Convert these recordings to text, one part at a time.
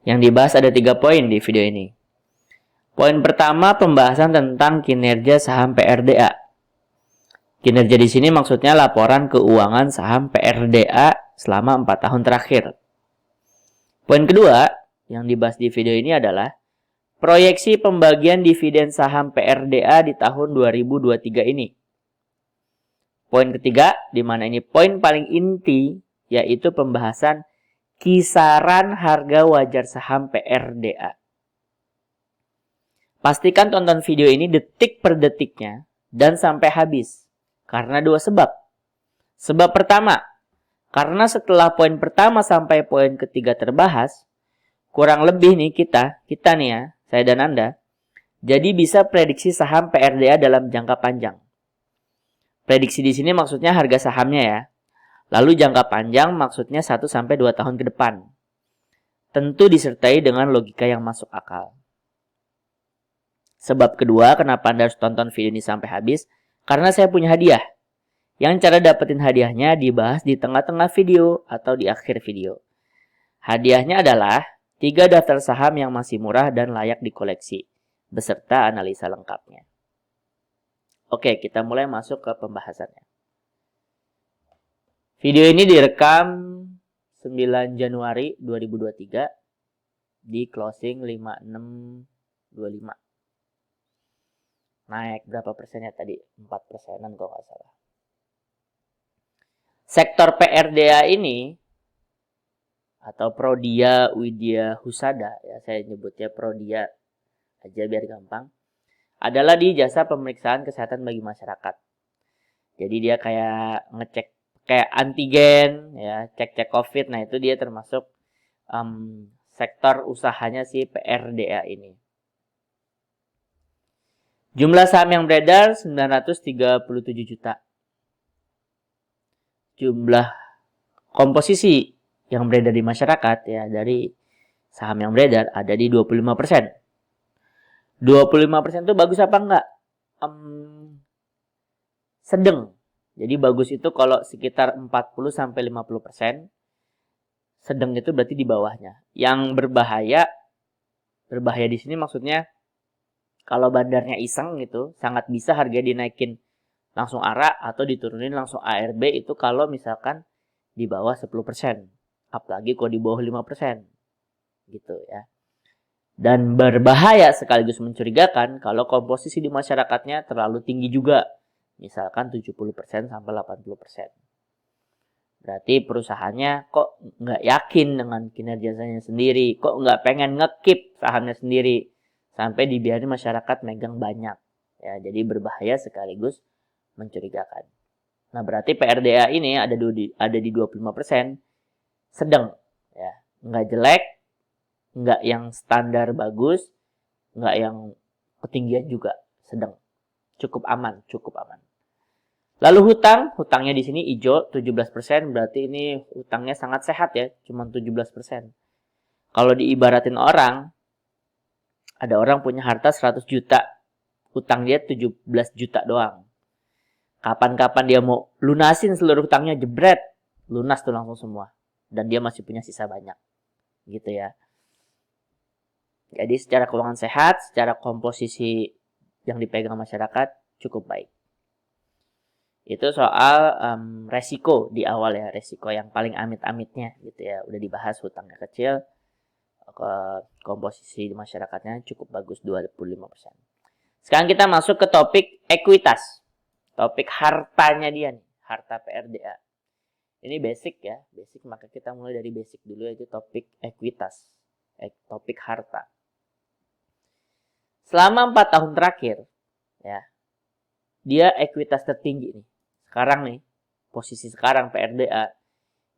Yang dibahas ada 3 poin di video ini. Poin pertama, pembahasan tentang kinerja saham PRDA. Kinerja di sini maksudnya laporan keuangan saham PRDA selama 4 tahun terakhir. Poin kedua yang dibahas di video ini adalah proyeksi pembagian dividen saham PRDA di tahun 2023 ini. Poin ketiga, di mana ini poin paling inti, yaitu pembahasan kisaran harga wajar saham PRDA. Pastikan tonton video ini detik per detiknya dan sampai habis, karena 2 sebab. Sebab pertama, karena setelah poin pertama sampai poin ketiga terbahas, kurang lebih nih kita nih ya, saya dan Anda, jadi bisa prediksi saham PRDA dalam jangka panjang. Prediksi di sini maksudnya harga sahamnya ya. Lalu jangka panjang maksudnya 1-2 tahun ke depan. Tentu disertai dengan logika yang masuk akal. Sebab kedua, kenapa Anda harus tonton video ini sampai habis? Karena saya punya hadiah. Yang cara dapetin hadiahnya dibahas di tengah-tengah video atau di akhir video. Hadiahnya adalah 3 daftar saham yang masih murah dan layak dikoleksi, beserta analisa lengkapnya. Oke, kita mulai masuk ke pembahasannya. Video ini direkam 9 Januari 2023 di closing 5625. Naik berapa persennya tadi? 4 persenan kalau nggak salah. Sektor PRDA ini atau Prodia Widya Husada, ya saya nyebutnya Prodia aja biar gampang, adalah di jasa pemeriksaan kesehatan bagi masyarakat. Jadi dia kayak ngecek kayak antigen, ya cek COVID. Nah itu dia termasuk sektor usahanya si PRDA ini. Jumlah saham yang beredar 937 juta. Jumlah komposisi yang beredar di masyarakat ya dari saham yang beredar ada di 25%. 25% itu bagus apa enggak? Sedang. Jadi bagus itu kalau sekitar 40-50%. Sedang itu berarti di bawahnya. Yang berbahaya di sini maksudnya kalau bandarnya iseng gitu, sangat bisa harga dinaikin langsung ARA atau diturunin langsung ARB itu kalau misalkan di bawah 10%. Apalagi kalau di bawah 5%. Gitu ya. Dan berbahaya sekaligus mencurigakan kalau komposisi di masyarakatnya terlalu tinggi juga. Misalkan 70% sampai 80%. Berarti perusahaannya kok nggak yakin dengan kinerjanya sendiri. Kok nggak pengen ngekip sahamnya sendiri. Sampai dibiarin masyarakat megang banyak. Ya, jadi berbahaya sekaligus mencurigakan. Nah berarti PRDA ini ada di 25%. Sedang. Ya, nggak jelek. Nggak yang standar bagus, nggak yang ketinggian juga, sedang. Cukup aman. Lalu hutangnya di sini hijau 17%, berarti ini hutangnya sangat sehat ya, cuma 17%. Kalau diibaratin orang, ada orang punya harta 100 juta, hutang dia 17 juta doang. Kapan-kapan dia mau lunasin seluruh hutangnya, jebret, lunas tuh langsung semua. Dan dia masih punya sisa banyak. Gitu ya. Jadi secara keuangan sehat, secara komposisi yang dipegang masyarakat cukup baik. Itu soal resiko di awal ya, resiko yang paling amit-amitnya gitu ya. Udah dibahas hutangnya kecil, komposisi di masyarakatnya cukup bagus 25%. Sekarang kita masuk ke topik ekuitas. Topik hartanya dia nih, harta PRDA. Ini basic ya, basic, maka kita mulai dari basic dulu yaitu topik ekuitas. Topik harta. Selama 4 tahun terakhir, ya, dia ekuitas tertinggi nih. Sekarang nih, posisi sekarang PRDA,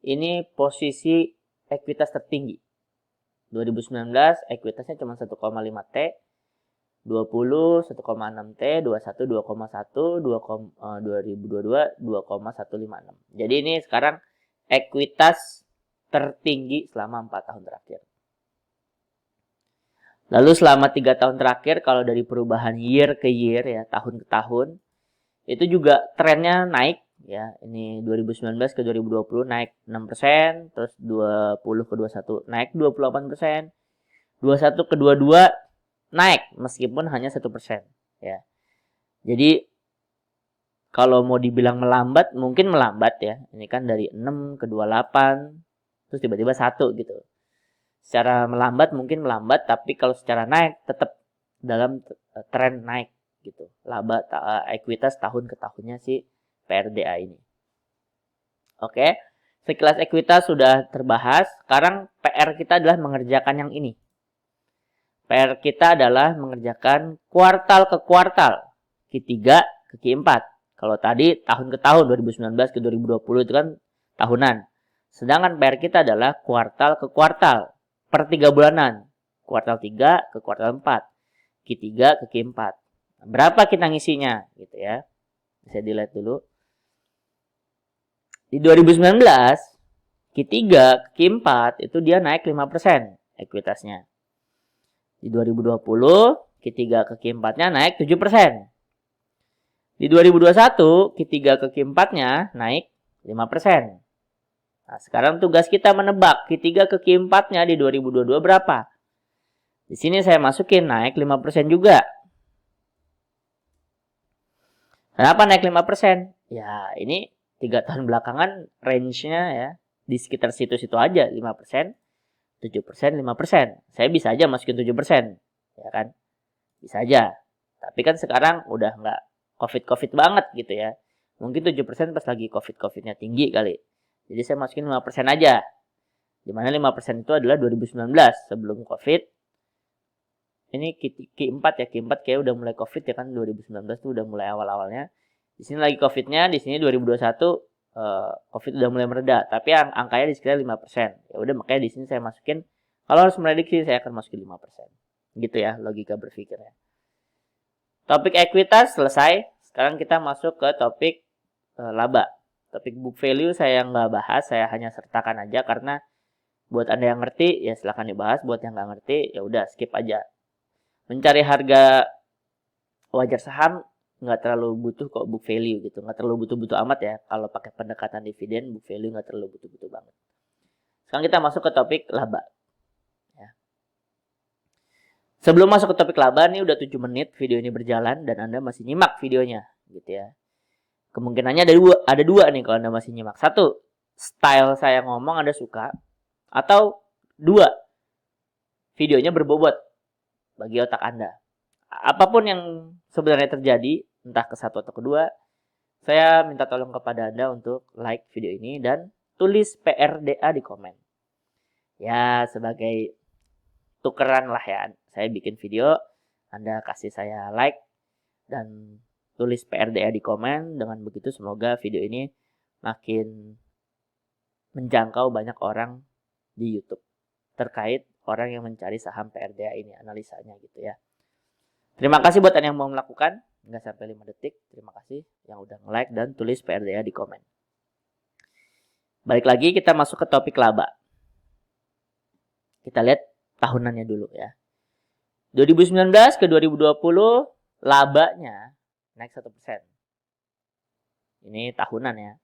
ini posisi ekuitas tertinggi. 2019 ekuitasnya cuma 1,5 T, 20 1,6 T, 21 2,1, 2022 2,156. Jadi ini sekarang ekuitas tertinggi selama 4 tahun terakhir. Lalu selama 3 tahun terakhir kalau dari perubahan year ke year ya, tahun ke tahun, itu juga trennya naik ya. Ini 2019 ke 2020 naik 6%, terus 20 ke 21 naik 28%, 21 ke 22 naik meskipun hanya 1%, ya. Jadi kalau mau dibilang melambat, mungkin melambat ya. Ini kan dari 6 ke 28, terus tiba-tiba 1 gitu. Secara melambat mungkin melambat, tapi kalau secara naik tetap dalam tren naik gitu. Laba ekuitas tahun ke tahunnya si PRDA ini. Oke, sekilas ekuitas sudah terbahas. Sekarang PR kita adalah mengerjakan yang ini. PR kita adalah mengerjakan kuartal ke kuartal, Q3 ke Q4. Kalau tadi tahun ke tahun, 2019 ke 2020 itu kan tahunan. Sedangkan PR kita adalah kuartal ke kuartal, per 3 bulanan. Kuartal 3 ke kuartal 4, Q3 ke Q4. Berapa kita ngisinya gitu ya. Bisa dilihat dulu. Di 2019, Q3 ke Q4 itu dia naik 5% ekuitasnya. Di 2020, Q3 ke Q4-nya naik 7%. Di 2021, Q3 ke Q4-nya naik 5%. Nah, sekarang tugas kita menebak Q3 ke Q4-nya di 2022 berapa. Di sini saya masukin naik 5% juga. Kenapa naik 5%? Ya, ini 3 tahun belakangan range-nya ya di sekitar situ-situ aja, 5%, 7%, 5%. Saya bisa aja masukin 7%, ya kan? Bisa aja. Tapi kan sekarang udah nggak COVID banget gitu ya. Mungkin 7% pas lagi COVID-nya tinggi kali. Jadi saya masukin 5% aja. Dimana 5% itu adalah 2019 sebelum COVID. Ini Q4 ya, Q4 kayak udah mulai COVID ya kan, 2019 tuh udah mulai awal-awalnya. Di sini lagi COVID-nya, di sini 2021 COVID udah mulai mereda, tapi angkanya di sekitar 5%. Ya udah makanya di sini saya masukin, kalau harus prediksi saya akan masukin 5%. Gitu ya logika berpikirnya. Topik ekuitas selesai. Sekarang kita masuk ke topik laba. Topik book value saya nggak bahas, saya hanya sertakan aja karena buat Anda yang ngerti ya silahkan dibahas, buat yang nggak ngerti ya udah skip aja. Mencari harga wajar saham nggak terlalu butuh kok book value gitu, nggak terlalu butuh-butuh amat ya. Kalau pakai pendekatan dividen, book value nggak terlalu butuh-butuh banget. Sekarang kita masuk ke topik laba. Ya. Sebelum masuk ke topik laba nih udah 7 menit video ini berjalan dan Anda masih nyimak videonya gitu ya. Kemungkinannya ada dua nih kalau Anda masih nyimak. Satu, style saya ngomong Anda suka, atau dua, videonya berbobot bagi otak Anda. Apapun yang sebenarnya terjadi, entah ke satu atau kedua, saya minta tolong kepada Anda untuk like video ini dan tulis PRDA di komen. Ya, sebagai tukeran lah ya. Saya bikin video, Anda kasih saya like dan tulis PRDA di komen. Dengan begitu semoga video ini makin menjangkau banyak orang di YouTube terkait orang yang mencari saham PRDA ini, analisanya gitu ya. Terima kasih buat Anda yang mau melakukan, nggak sampai 5 detik. Terima kasih yang udah nge-like dan tulis PRDA di komen. Balik lagi kita masuk ke topik laba. Kita lihat tahunannya dulu ya. 2019 ke 2020 labanya naik 1%. Ini tahunan ya.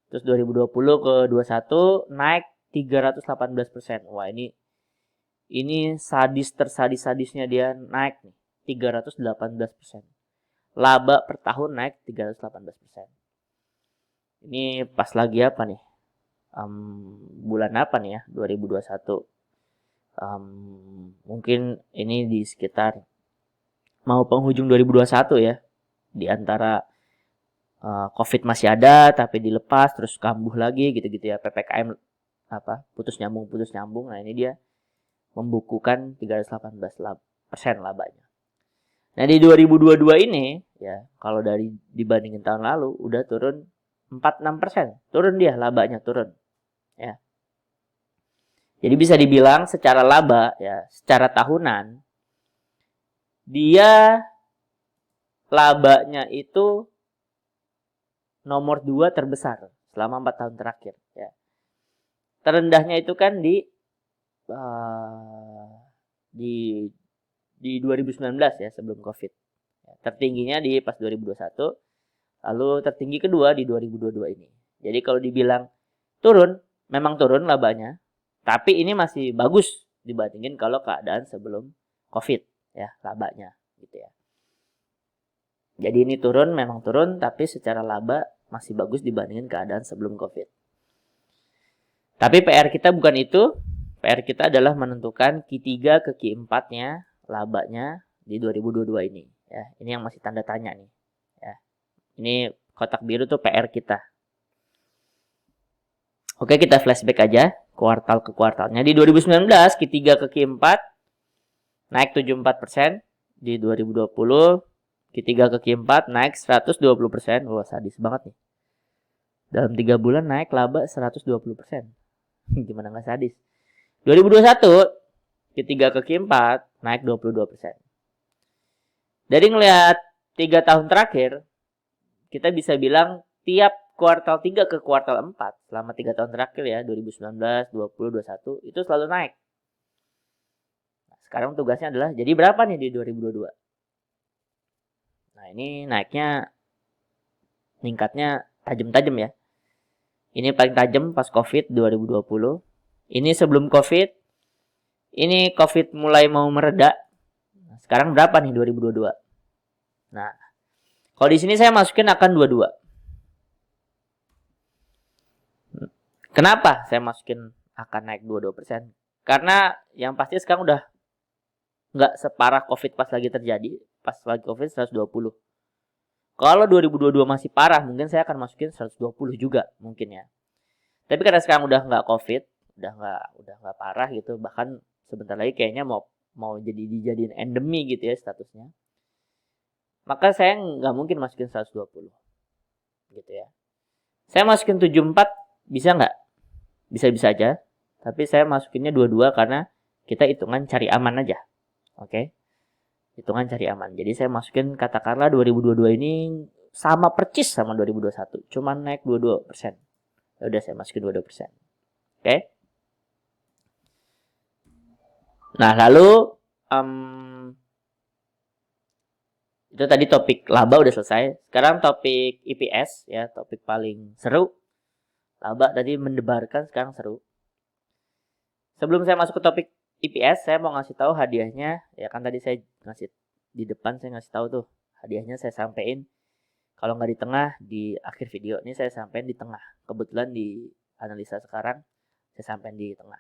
Terus 2020 ke 2021 naik 318%. Wah, ini tersadis-sadisnya dia naik nih. 318%. Laba per tahun naik 318%. Ini pas lagi apa nih? Bulan apa nih ya? 2021. Mungkin ini di sekitar mau penghujung 2021 ya. Di antara COVID masih ada tapi dilepas terus kambuh lagi gitu-gitu ya. PPKM putus nyambung. Nah, ini dia membukukan 318% labanya. Nah, di 2022 ini ya, kalau dibandingin tahun lalu udah turun 46%. Turun dia labanya, turun. Ya. Jadi bisa dibilang secara laba ya, secara tahunan dia labanya itu nomor 2 terbesar selama 4 tahun terakhir ya. Terendahnya itu kan di 2019 ya, sebelum COVID. Ya, tertingginya di pas 2021, lalu tertinggi kedua di 2022 ini. Jadi kalau dibilang turun, memang turun labanya, tapi ini masih bagus dibandingin kalau keadaan sebelum COVID ya, labanya gitu ya. Jadi ini turun, memang turun, tapi secara laba masih bagus dibandingin keadaan sebelum COVID. Tapi PR kita bukan itu. PR kita adalah menentukan Q3 ke Q4-nya, labanya di 2022 ini. Ya, ini yang masih tanda tanya nih. Ya, ini kotak biru tuh PR kita. Oke, kita flashback aja kuartal ke kuartalnya. Di 2019, Q3 ke Q4 naik 74%. Di 2020, Q3 ke Q4 naik 120%. Wah, sadis banget nih. Dalam 3 bulan naik laba 120%. Gimana nggak sadis? 2021, Q3 ke Q4 naik 22%. Dari ngelihat 3 tahun terakhir, kita bisa bilang tiap kuartal 3 ke kuartal 4 selama 3 tahun terakhir ya, 2019, 20, 21 itu selalu naik. Nah, sekarang tugasnya adalah jadi berapa nih di 2022? Nah, ini ningkatnya tajam-tajam ya. Ini paling tajam pas COVID 2020. Ini sebelum COVID. Ini COVID mulai mau mereda. Nah, sekarang berapa nih 2022? Nah, kalau di sini saya masukin akan 22. Kenapa saya masukin akan naik 22%? Karena yang pasti sekarang udah nggak separah COVID pas lagi terjadi. Pas lagi COVID 120. Kalau 2022 masih parah, mungkin saya akan masukin 120 juga mungkin ya. Tapi karena sekarang udah nggak COVID, udah nggak parah gitu, bahkan sebentar lagi kayaknya mau dijadiin endemi gitu ya statusnya. Maka saya nggak mungkin masukin 120 gitu ya. Saya masukin 74 bisa nggak? Bisa-bisa aja. Tapi saya masukinnya 22 karena kita hitungan cari aman aja. Oke? Hitungan cari aman. Jadi saya masukin katakanlah 2022 ini sama percis sama 2021. Cuman naik 22%. Ya udah saya masukin 22%. Oke? Nah, lalu itu tadi topik laba udah selesai. Sekarang topik EPS ya, topik paling seru. Laba tadi mendebarkan, sekarang seru. Sebelum saya masuk ke topik EPS, saya mau ngasih tahu hadiahnya. Ya kan tadi saya ngasih di depan, saya ngasih tahu tuh hadiahnya saya sampein. Kalau nggak di tengah, di akhir video ini saya sampein di tengah. Kebetulan di analisa sekarang saya sampein di tengah.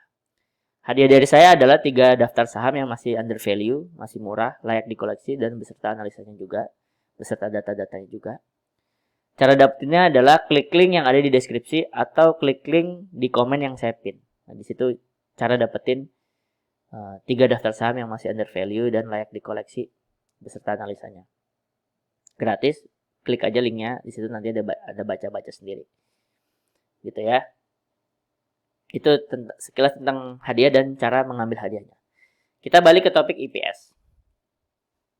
Hadiah dari saya adalah 3 daftar saham yang masih under value, masih murah, layak dikoleksi dan beserta analisanya juga, beserta data-datanya juga. Cara dapetinnya adalah klik link yang ada di deskripsi atau klik link di komen yang saya pin. Nah, di situ cara dapetin 3 daftar saham yang masih under value dan layak dikoleksi beserta analisanya. Gratis, klik aja linknya, di situ nanti ada baca-baca sendiri. Gitu ya. Itu sekilas tentang hadiah dan cara mengambil hadiahnya. Kita balik ke topik EPS.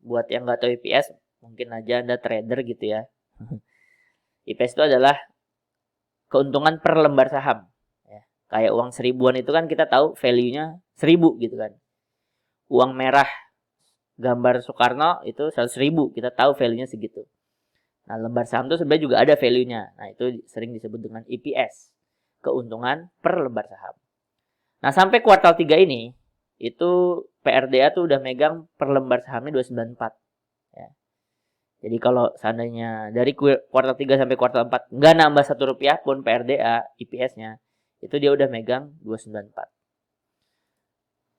Buat yang nggak tahu EPS, mungkin aja Anda trader gitu ya. EPS itu adalah keuntungan per lembar saham. Ya. Kayak uang 1000-an itu kan kita tahu value-nya 1000 gitu kan. Uang merah gambar Soekarno itu 100.000, kita tahu value-nya segitu. Nah, lembar saham itu sebenarnya juga ada value-nya. Nah, itu sering disebut dengan EPS. Keuntungan per lembar saham. Nah, sampai kuartal 3 ini, itu PRDA tuh udah megang per lembar sahamnya 294. Ya. Jadi kalau seandainya dari kuartal 3 sampai kuartal 4 nggak nambah 1 rupiah pun PRDA, EPS-nya, itu dia udah megang 294.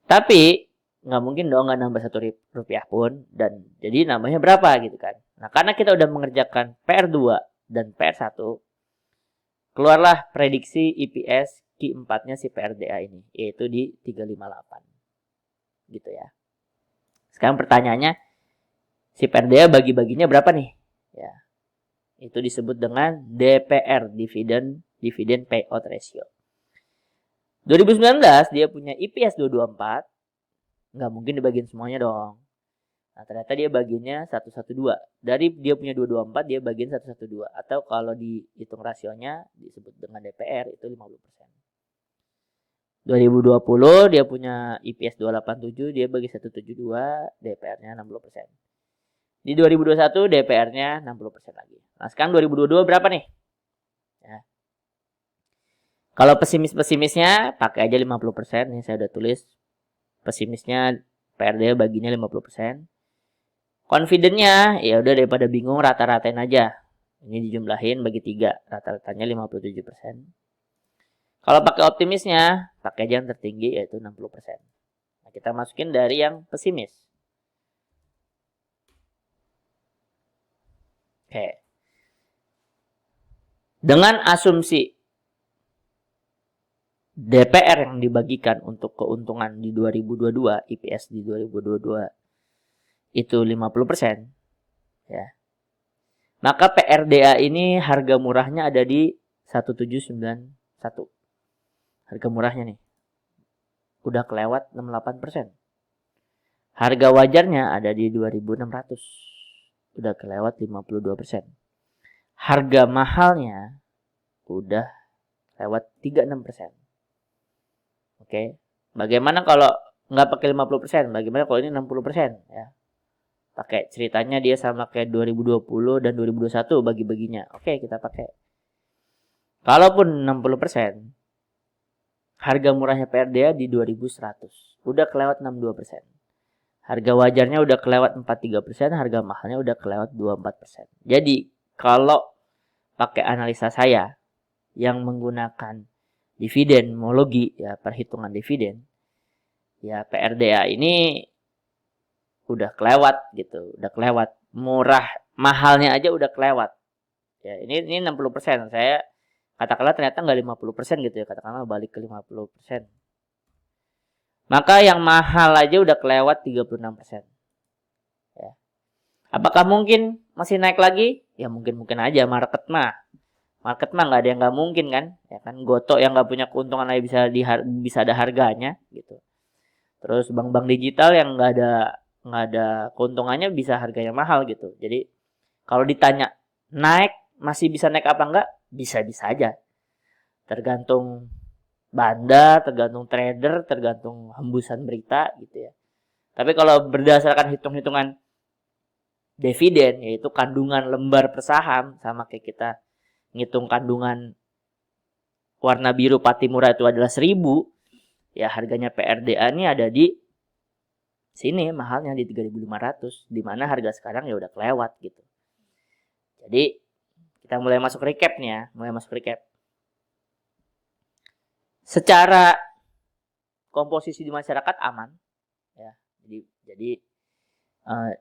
Tapi, nggak mungkin dong nggak nambah 1 rupiah pun, dan jadi nambahnya berapa gitu kan. Nah, karena kita udah mengerjakan PR2 dan PR1, keluarlah prediksi EPS Q4-nya si PRDA ini, yaitu di 358. Gitu ya. Sekarang pertanyaannya, si PRDA bagi-baginya berapa nih? Ya. Itu disebut dengan DPR, Dividend Payout Ratio. 2019 dia punya EPS 224, nggak mungkin dibagiin semuanya dong. Nah, ternyata dia bagiannya 112. Dari dia punya 224, dia bagian 112. Atau kalau dihitung rasionya, disebut dengan DPR, itu 50%. 2020, dia punya EPS 287, dia bagi 172, DPR-nya 60%. Di 2021, DPR-nya 60% lagi. Nah, sekarang 2022 berapa nih? Ya. Kalau pesimis-pesimisnya, pakai aja 50%. Ini saya udah tulis. Pesimisnya PRD baginya 50%. Confident-nya ya udah daripada bingung rata-ratain aja. Ini dijumlahin bagi 3, rata-ratanya 57%. Kalau pakai optimisnya, pakai aja yang tertinggi yaitu 60%. Nah, kita masukin dari yang pesimis. Oke. Dengan asumsi DPR yang dibagikan untuk keuntungan di 2022, IPS di 2022 itu 50%, ya. Maka PRDA ini harga murahnya ada di 1791. Harga murahnya nih. Udah kelewat 68%. Harga wajarnya ada di 2600. Udah kelewat 52%. Harga mahalnya udah lewat 36%. Oke. Bagaimana kalau nggak pakai 50%? Bagaimana kalau ini 60%? Ya. Pakai ceritanya dia sama kayak 2020 dan 2021 bagi-baginya. Oke, kita pakai. Kalaupun 60%, harga murahnya PRDA di 2100. Udah kelewat 62%. Harga wajarnya udah kelewat 43%, harga mahalnya udah kelewat 24%. Jadi, kalau pakai analisa saya yang menggunakan dividenologi, ya perhitungan dividen, ya PRDA ini udah kelewat gitu, udah kelewat. Murah, mahalnya aja udah kelewat. Ya, ini 60%. Saya katakanlah ternyata nggak 50% gitu ya, katakanlah balik ke 50%. Maka yang mahal aja udah kelewat 36%. Ya. Apakah mungkin masih naik lagi? Ya mungkin aja, market mah nggak ada yang nggak mungkin kan, ya kan. Goto yang nggak punya keuntungan aja bisa ada harganya gitu. Terus bank-bank digital yang nggak ada keuntungannya bisa harganya mahal gitu. Jadi kalau ditanya naik masih bisa naik apa enggak, bisa aja. Tergantung bandar, tergantung trader, tergantung hembusan berita gitu ya. Tapi kalau berdasarkan hitung-hitungan dividen, yaitu kandungan lembar per saham, sama kayak kita ngitung kandungan warna biru Patimura itu adalah 1000, ya harganya PRDA ini ada di sini, mahalnya di 3.500, di mana harga sekarang ya udah kelewat gitu. Jadi kita mulai masuk recap nih ya, Secara komposisi di masyarakat aman, ya. Jadi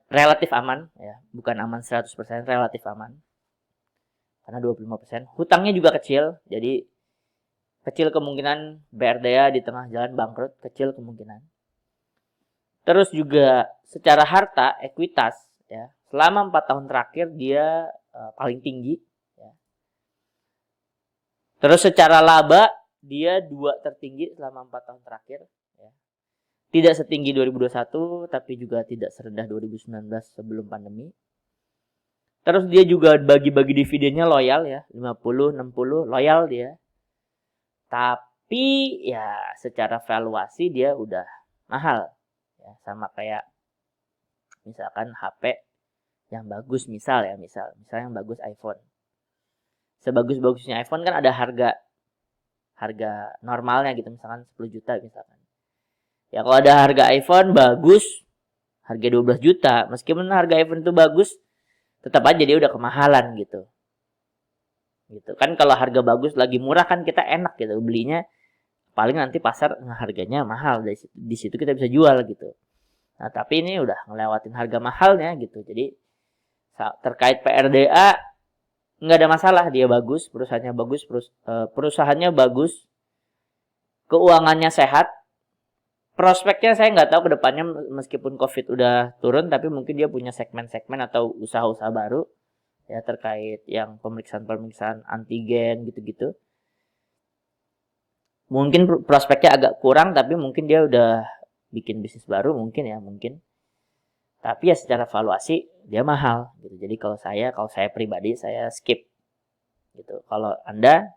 relatif aman, ya, bukan aman 100%, relatif aman. Karena 25%. Hutangnya juga kecil, jadi kecil kemungkinan BRDA di tengah jalan bangkrut, kecil kemungkinan. Terus juga secara harta, ekuitas, ya, selama 4 tahun terakhir dia paling tinggi. Ya. Terus secara laba, dia 2 tertinggi selama 4 tahun terakhir. Ya. Tidak setinggi 2021, tapi juga tidak serendah 2019 sebelum pandemi. Terus dia juga bagi-bagi dividennya loyal ya, 50-60 loyal dia. Tapi ya secara valuasi dia udah mahal. Ya, sama kayak misalkan HP yang bagus misal yang bagus iPhone. Sebagus-bagusnya iPhone kan ada harga normalnya gitu, misalkan 10 juta misalkan. Ya kalau ada harga iPhone bagus, harga 12 juta, meskipun harga iPhone itu bagus, tetap aja dia udah kemahalan gitu. Gitu kan, kalau harga bagus lagi murah kan kita enak gitu belinya, paling nanti pasar harganya mahal, di situ kita bisa jual gitu. Nah tapi ini udah ngelewatin harga mahalnya gitu. Jadi terkait PRDA nggak ada masalah, dia bagus, perusahaannya bagus, keuangannya sehat, prospeknya saya nggak tahu kedepannya, meskipun COVID udah turun, tapi mungkin dia punya segmen-segmen atau usaha-usaha baru ya terkait yang pemeriksaan antigen gitu-gitu. Mungkin prospeknya agak kurang, tapi mungkin dia udah bikin bisnis baru mungkin. Tapi ya secara valuasi dia mahal gitu. Jadi kalau saya pribadi saya skip gitu. Kalau Anda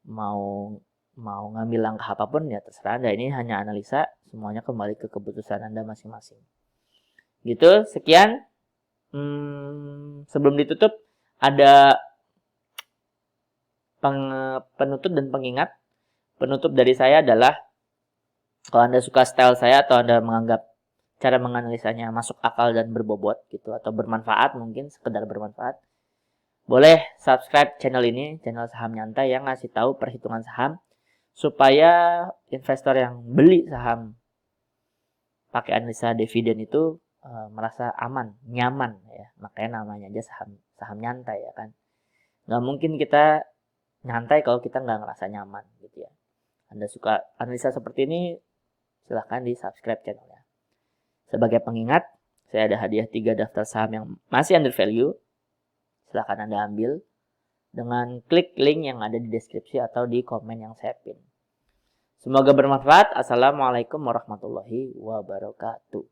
mau ngambil langkah apapun ya terserah Anda. Ini hanya analisa, semuanya kembali ke keputusan Anda masing-masing. Gitu, sekian. Sebelum ditutup ada penutup dan pengingat. Penutup dari saya adalah Kalau Anda suka style saya atau Anda menganggap cara menganalisanya masuk akal dan berbobot gitu atau bermanfaat, mungkin sekedar bermanfaat, boleh subscribe channel ini, channel Saham Nyantai yang ngasih tahu perhitungan saham supaya investor yang beli saham pakai analisa dividen itu merasa aman, nyaman ya. Makanya namanya aja saham nyantai ya kan. Nggak mungkin kita nyantai kalau kita nggak ngerasa nyaman gitu ya. Anda suka analisa seperti ini, silahkan di subscribe channelnya. Sebagai pengingat, saya ada hadiah 3 daftar saham yang masih under value. Silahkan Anda ambil dengan klik link yang ada di deskripsi atau di komen yang saya pin. Semoga bermanfaat. Assalamualaikum warahmatullahi wabarakatuh.